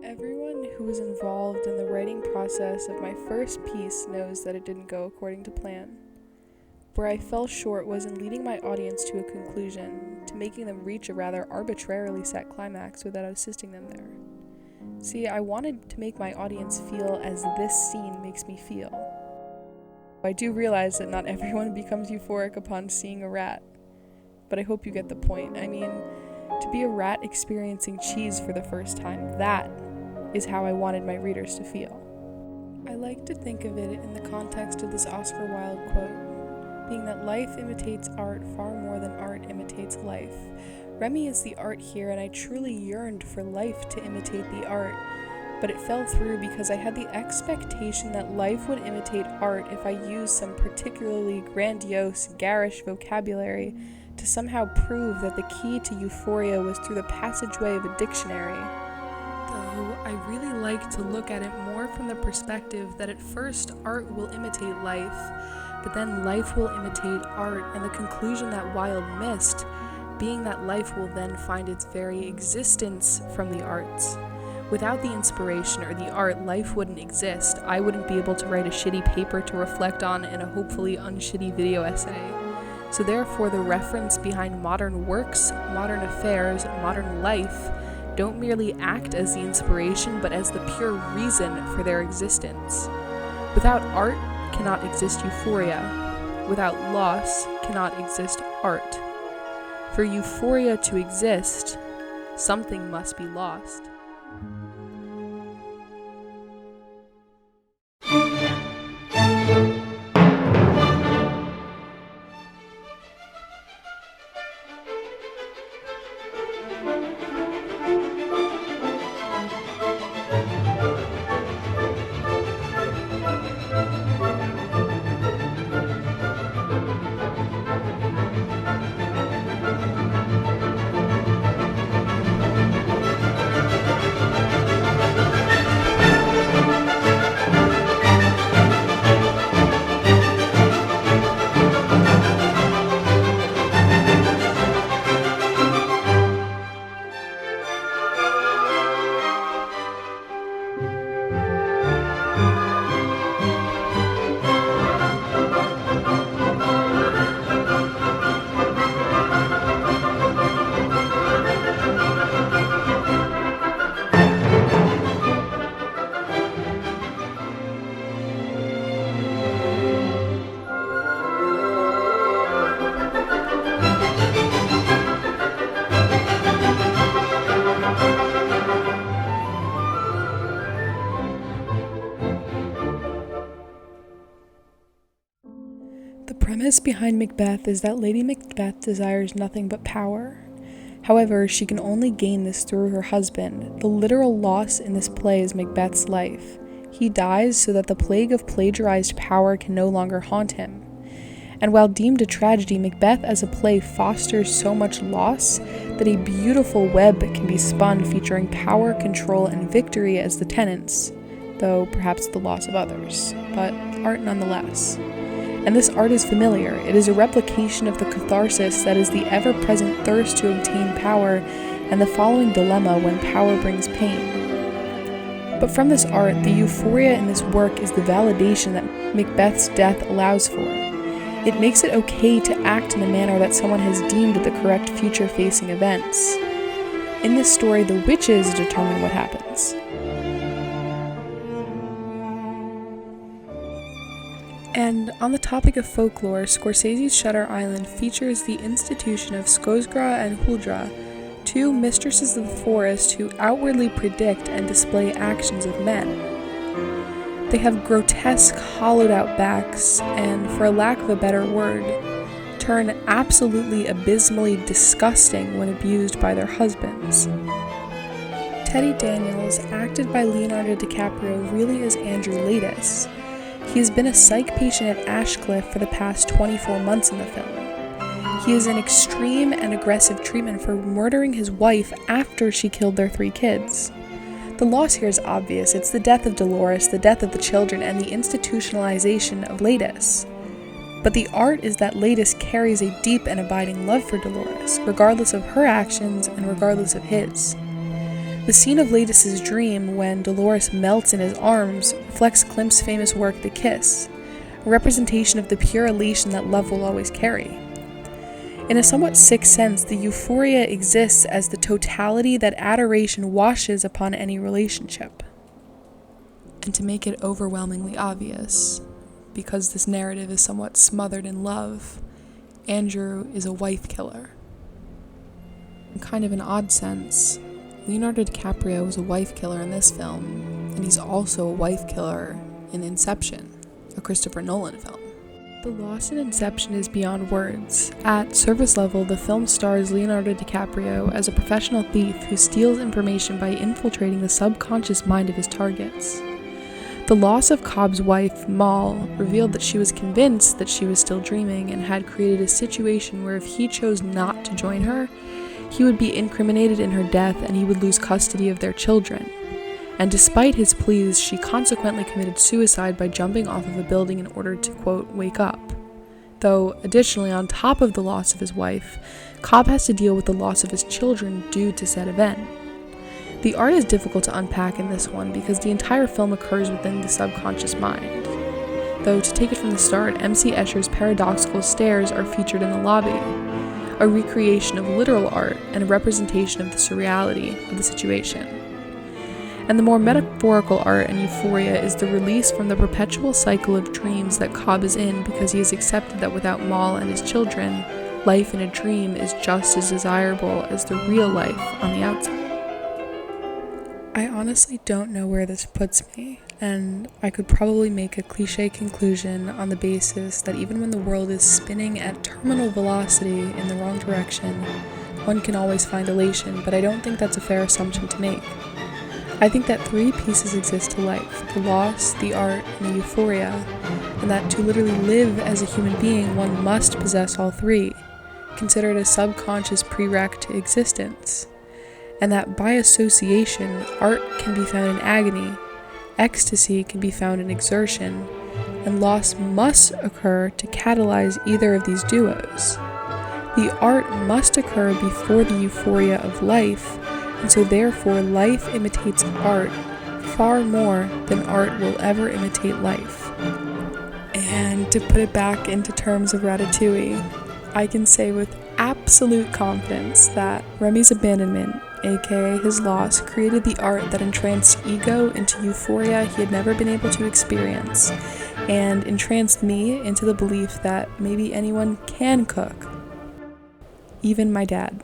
Everyone who was involved in the writing process of my first piece knows that it didn't go according to plan. Where I fell short was in leading my audience to a conclusion, to making them reach a rather arbitrarily set climax without assisting them there. See, I wanted to make my audience feel as this scene makes me feel. I do realize that not everyone becomes euphoric upon seeing a rat, but I hope you get the point. I mean, to be a rat experiencing cheese for the first time, that is how I wanted my readers to feel. I like to think of it in the context of this Oscar Wilde quote, being that life imitates art far more than art imitates life. Remy is the art here, and I truly yearned for life to imitate the art, but it fell through because I had the expectation that life would imitate art if I used some particularly grandiose, garish vocabulary to somehow prove that the key to euphoria was through the passageway of a dictionary. Though I really like to look at it more from the perspective that at first art will imitate life, but then life will imitate art, and the conclusion that Wilde missed being that life will then find its very existence from the arts. Without the inspiration or the art, life wouldn't exist. I wouldn't be able to write a shitty paper to reflect on in a hopefully unshitty video essay. So therefore, the reference behind modern works, modern affairs, modern life don't merely act as the inspiration, but as the pure reason for their existence. Without art cannot exist euphoria. Without loss cannot exist art. For euphoria to exist, something must be lost. The premise behind Macbeth is that Lady Macbeth desires nothing but power. However, she can only gain this through her husband. The literal loss in this play is Macbeth's life. He dies so that the plague of plagiarized power can no longer haunt him. And while deemed a tragedy, Macbeth as a play fosters so much loss that a beautiful web can be spun featuring power, control, and victory as the tenets, though perhaps the loss of others, but art nonetheless. And this art is familiar. It is a replication of the catharsis that is the ever-present thirst to obtain power and the following dilemma when power brings pain. But from this art, the euphoria in this work is the validation that Macbeth's death allows for. It makes it okay to act in a manner that someone has deemed the correct future-facing events. In this story, the witches determine what happens. And on the topic of folklore, Scorsese's Shutter Island features the institution of Skosgra and Huldra, two mistresses of the forest who outwardly predict and display actions of men. They have grotesque, hollowed-out backs, and, for a lack of a better word, turn absolutely abysmally disgusting when abused by their husbands. Teddy Daniels, acted by Leonardo DiCaprio, really is Andrew Laeddis. He has been a psych patient at Ashcliffe for the past 24 months in the film. He is in extreme and aggressive treatment for murdering his wife after she killed their 3 kids. The loss here is obvious. It's the death of Dolores, the death of the children, and the institutionalization of Laeddis. But the art is that Laeddis carries a deep and abiding love for Dolores, regardless of her actions and regardless of his. The scene of Ladis's dream, when Dolores melts in his arms, reflects Klimt's famous work The Kiss, a representation of the pure elation that love will always carry. In a somewhat sick sense, the euphoria exists as the totality that adoration washes upon any relationship. And to make it overwhelmingly obvious, because this narrative is somewhat smothered in love, Andrew is a wife killer. In kind of an odd sense, Leonardo DiCaprio is a wife killer in this film, and he's also a wife killer in Inception, a Christopher Nolan film. The loss in Inception is beyond words. At surface level, the film stars Leonardo DiCaprio as a professional thief who steals information by infiltrating the subconscious mind of his targets. The loss of Cobb's wife, Moll, revealed that she was convinced that she was still dreaming and had created a situation where if he chose not to join her, he would be incriminated in her death and he would lose custody of their children. And despite his pleas, she consequently committed suicide by jumping off of a building in order to, quote, wake up. Though, additionally, on top of the loss of his wife, Cobb has to deal with the loss of his children due to said event. The art is difficult to unpack in this one because the entire film occurs within the subconscious mind. Though, to take it from the start, MC Escher's paradoxical stairs are featured in the lobby, a recreation of literal art and a representation of the surreality of the situation. And the more metaphorical art and euphoria is the release from the perpetual cycle of dreams that Cobb is in because he has accepted that without Moll and his children, life in a dream is just as desirable as the real life on the outside. I honestly don't know where this puts me, and I could probably make a cliche conclusion on the basis that even when the world is spinning at terminal velocity in the wrong direction, one can always find elation, but I don't think that's a fair assumption to make. I think that three pieces exist to life: the loss, the art, and the euphoria, and that to literally live as a human being, one must possess all three, considered a subconscious prereq to existence, and that by association, art can be found in agony, ecstasy can be found in exertion, and loss must occur to catalyze either of these duos. The art must occur before the euphoria of life, and so therefore life imitates art far more than art will ever imitate life. And to put it back into terms of Ratatouille, I can say with absolute confidence that Remy's abandonment, aka his loss, created the art that entranced Ego into euphoria he had never been able to experience, and entranced me into the belief that maybe anyone can cook, even my dad.